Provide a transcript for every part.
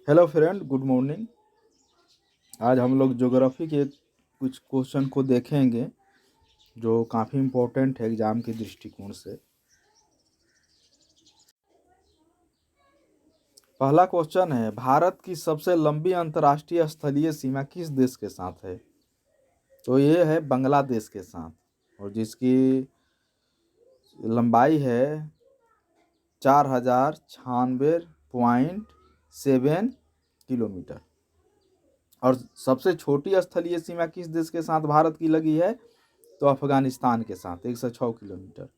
Hello friend, good morning. आज हम लोग ज्योग्राफी के कुछ क्वेश्चन को देखेंगे जो काफ़ी इम्पोर्टेंट है एग्ज़ाम के दृष्टिकोण से। पहला क्वेश्चन है, भारत की सबसे लंबी अंतर्राष्ट्रीय स्थलीय सीमा किस देश के साथ है? तो ये है बांग्लादेश के साथ, और जिसकी लंबाई है 4096.7 किलोमीटर। और सबसे छोटी स्थलीय सीमा किस देश के साथ भारत की लगी है? तो अफगानिस्तान के साथ 106 किलोमीटर।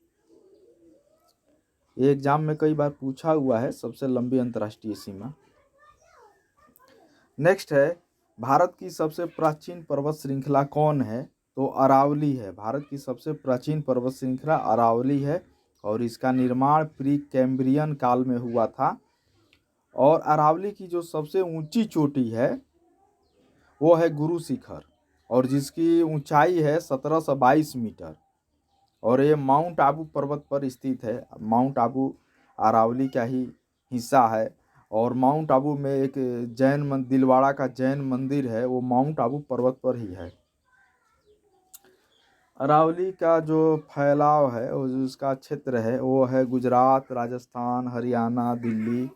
ये एग्जाम में कई बार पूछा हुआ है, सबसे लंबी अंतर्राष्ट्रीय सीमा। नेक्स्ट है, भारत की सबसे प्राचीन पर्वत श्रृंखला कौन है? तो अरावली है। भारत की सबसे प्राचीन पर्वत श्रृंखला अरावली है, और इसका निर्माण प्री कैम्ब्रियन काल में हुआ था। और अरावली की जो सबसे ऊंची चोटी है वो है गुरु शिखर, और जिसकी ऊंचाई है 1722 मीटर, और ये माउंट आबू पर्वत पर स्थित है। माउंट आबू अरावली का ही हिस्सा है, और माउंट आबू में एक दिलवाड़ा का जैन मंदिर है, वो माउंट आबू पर्वत पर ही है। अरावली का जो फैलाव है, उसका क्षेत्र है वो है गुजरात, राजस्थान, हरियाणा, दिल्ली।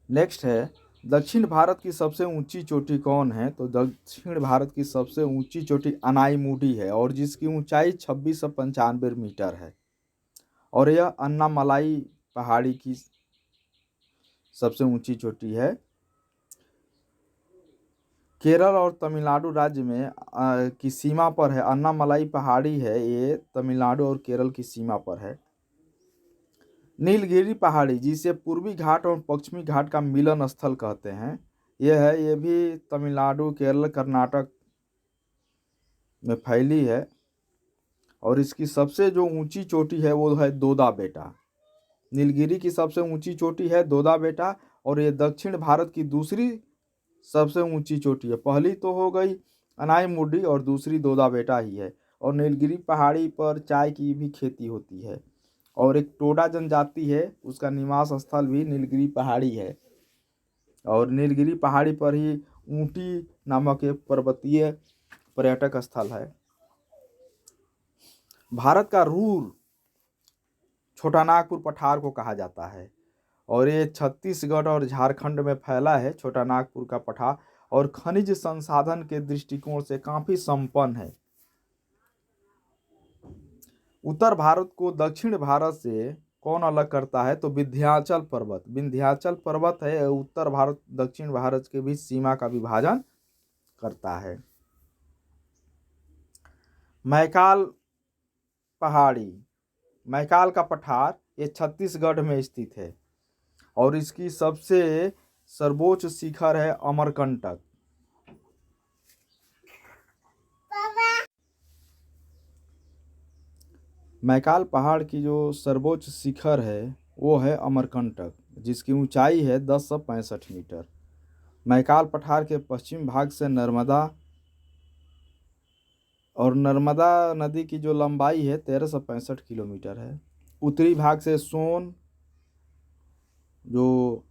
नेक्स्ट है, दक्षिण भारत की सबसे ऊंची चोटी कौन है? तो दक्षिण भारत की सबसे ऊंची चोटी अनाईमुडी है, और जिसकी ऊंचाई 2695 मीटर है, और यह अन्नामलाई पहाड़ी की सबसे ऊंची चोटी है। केरल और तमिलनाडु राज्य में की सीमा पर है। अन्नामलाई पहाड़ी है, ये तमिलनाडु और केरल की सीमा पर है। नीलगिरी पहाड़ी, जिसे पूर्वी घाट और पश्चिमी घाट का मिलन स्थल कहते हैं, ये भी तमिलनाडु, केरल, कर्नाटक में फैली है। और इसकी सबसे जो ऊंची चोटी है वो है दोदा बेटा। नीलगिरी की सबसे ऊंची चोटी है दोदा बेटा, और ये दक्षिण भारत की दूसरी सबसे ऊंची चोटी है। पहली तो हो गई अनाईमुडी, और दूसरी दोदा बेटा ही है। और नीलगिरी पहाड़ी पर चाय की भी खेती होती है, और एक टोडा जनजाति है, उसका निवास स्थल भी नीलगिरी पहाड़ी है। और नीलगिरी पहाड़ी पर ही ऊटी नामक एक पर्वतीय पर्यटक स्थल है। भारत का रूर छोटानागपुर पठार को कहा जाता है, और ये छत्तीसगढ़ और झारखंड में फैला है छोटानागपुर का पठार, और खनिज संसाधन के दृष्टिकोण से काफी संपन्न है। उत्तर भारत को दक्षिण भारत से कौन अलग करता है? तो विंध्याचल पर्वत। विंध्याचल पर्वत है, उत्तर भारत दक्षिण भारत के बीच सीमा का विभाजन करता है। मैकाल पहाड़ी, मैकाल का पठार, ये छत्तीसगढ़ में स्थित है, और इसकी सबसे सर्वोच्च शिखर है अमरकंटक। मैकाल पहाड़ की जो सर्वोच्च शिखर है वो है अमरकंटक, जिसकी ऊंचाई है 1065 मीटर। मैकाल पठार के पश्चिम भाग से नर्मदा, और नर्मदा नदी की जो लंबाई है 1365 किलोमीटर है। उत्तरी भाग से सोन, जो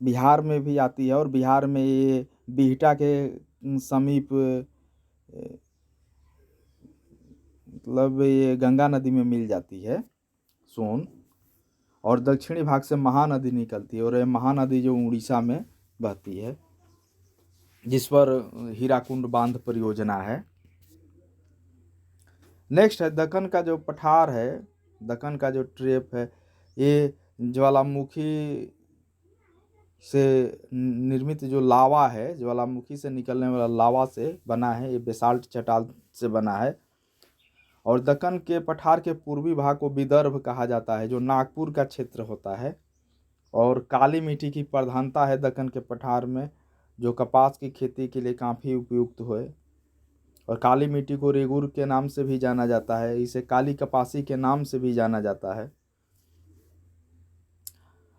बिहार में भी आती है, और बिहार में ये बिहटा के समीप, मतलब ये गंगा नदी में मिल जाती है सोन। और दक्षिणी भाग से महानदी निकलती है, और ये महानदी जो उड़ीसा में बहती है, जिस पर हीराकुंड बांध परियोजना है। नेक्स्ट है, दक्कन का जो पठार है, दक्कन का जो ट्रेप है, ये ज्वालामुखी से निर्मित जो लावा है, ज्वालामुखी से निकलने वाला लावा से बना है। ये बेसाल्ट चट्टान से बना है। और दक्कन के पठार के पूर्वी भाग को विदर्भ कहा जाता है, जो नागपुर का क्षेत्र होता है। और काली मिट्टी की प्रधानता है दक्कन के पठार में, जो कपास की खेती के लिए काफ़ी उपयुक्त है। और काली मिट्टी को रेगुर के नाम से भी जाना जाता है, इसे काली कपासी के नाम से भी जाना जाता है।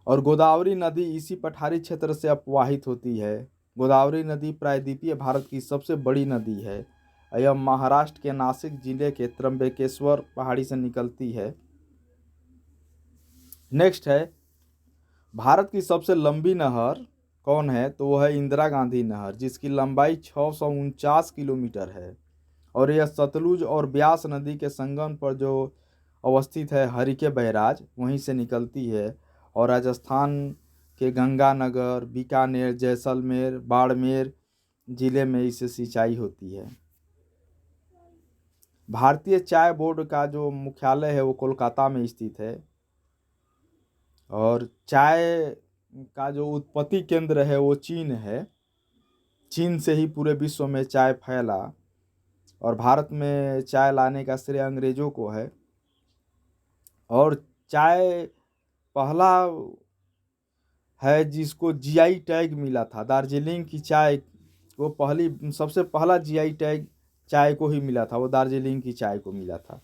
और गोदावरी नदी इसी पठारी क्षेत्र से अपवाहित होती है। गोदावरी नदी प्रायद्वीपीय भारत की सबसे बड़ी नदी है। यह महाराष्ट्र के नासिक जिले के त्र्यंबकेश्वर पहाड़ी से निकलती है। नेक्स्ट है, भारत की सबसे लंबी नहर कौन है? तो वो है इंदिरा गांधी नहर, जिसकी लंबाई 649 किलोमीटर है और यह सतलुज और ब्यास नदी के संगम पर जो अवस्थित है हरिके बैराज, वहीं से निकलती है और राजस्थान के गंगानगर, बीकानेर, जैसलमेर, बाड़मेर जिले में इससे सिंचाई होती है। भारतीय चाय बोर्ड का जो मुख्यालय है वो कोलकाता में स्थित है और चाय का जो उत्पत्ति केंद्र है वो चीन है। चीन से ही पूरे विश्व में चाय फैला और भारत में चाय लाने का श्रेय अंग्रेजों को है। और चाय पहला है जिसको जीआई टैग मिला था। दार्जिलिंग की चाय वो सबसे पहला जीआई टैग चाय को ही मिला था, वो दार्जिलिंग की चाय को मिला था।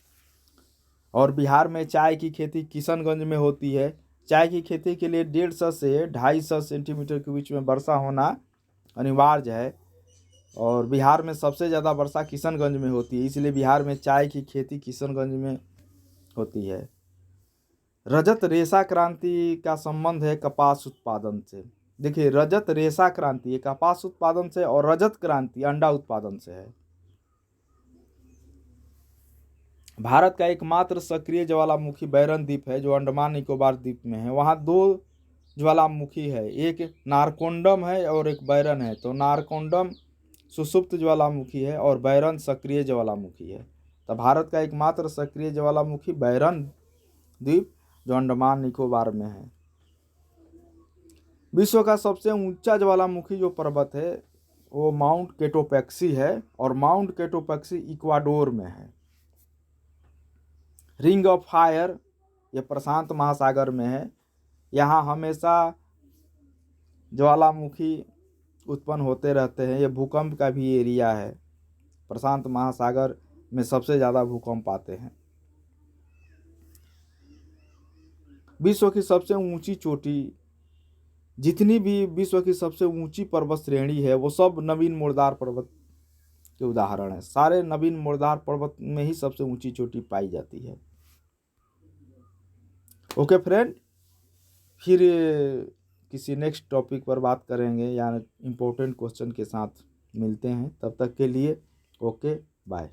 और बिहार में चाय की खेती किशनगंज में होती है। चाय की खेती के लिए 150 से 250 सेंटीमीटर के बीच में वर्षा होना अनिवार्य है और बिहार में सबसे ज़्यादा वर्षा किशनगंज में होती है, इसलिए बिहार में चाय की खेती किशनगंज में होती है। रजत रेशा क्रांति का संबंध है कपास उत्पादन से। देखिए, रजत रेशा क्रांति ये कपास उत्पादन से और रजत क्रांति अंडा उत्पादन से है। भारत का एकमात्र सक्रिय ज्वालामुखी बैरन द्वीप है जो अंडमान निकोबार द्वीप में है। वहाँ 2 ज्वालामुखी है, एक नारकोंडम है और एक बैरन है। तो नारकोंडम सुषुप्त ज्वालामुखी है और बैरन सक्रिय ज्वालामुखी है। तो भारत का एकमात्र सक्रिय ज्वालामुखी बैरन द्वीप जो अंडमान निकोबार में है। विश्व का सबसे ऊंचा ज्वालामुखी जो पर्वत है वो माउंट केटोपैक्सी है और माउंट केटोपैक्सी इक्वाडोर में है। रिंग ऑफ फायर ये प्रशांत महासागर में है। यहाँ हमेशा ज्वालामुखी उत्पन्न होते रहते हैं। ये भूकंप का भी एरिया है। प्रशांत महासागर में सबसे ज़्यादा भूकंप आते हैं। विश्व की सबसे ऊंची चोटी, जितनी भी विश्व की सबसे ऊंची पर्वत श्रेणी है वो सब नवीन मोरदार पर्वत के उदाहरण है। सारे नवीन मोरदार पर्वत में ही सबसे ऊंची चोटी पाई जाती है। ओके फ्रेंड, फिर किसी नेक्स्ट टॉपिक पर बात करेंगे या इम्पोर्टेंट क्वेश्चन के साथ मिलते हैं। तब तक के लिए ओके बाय।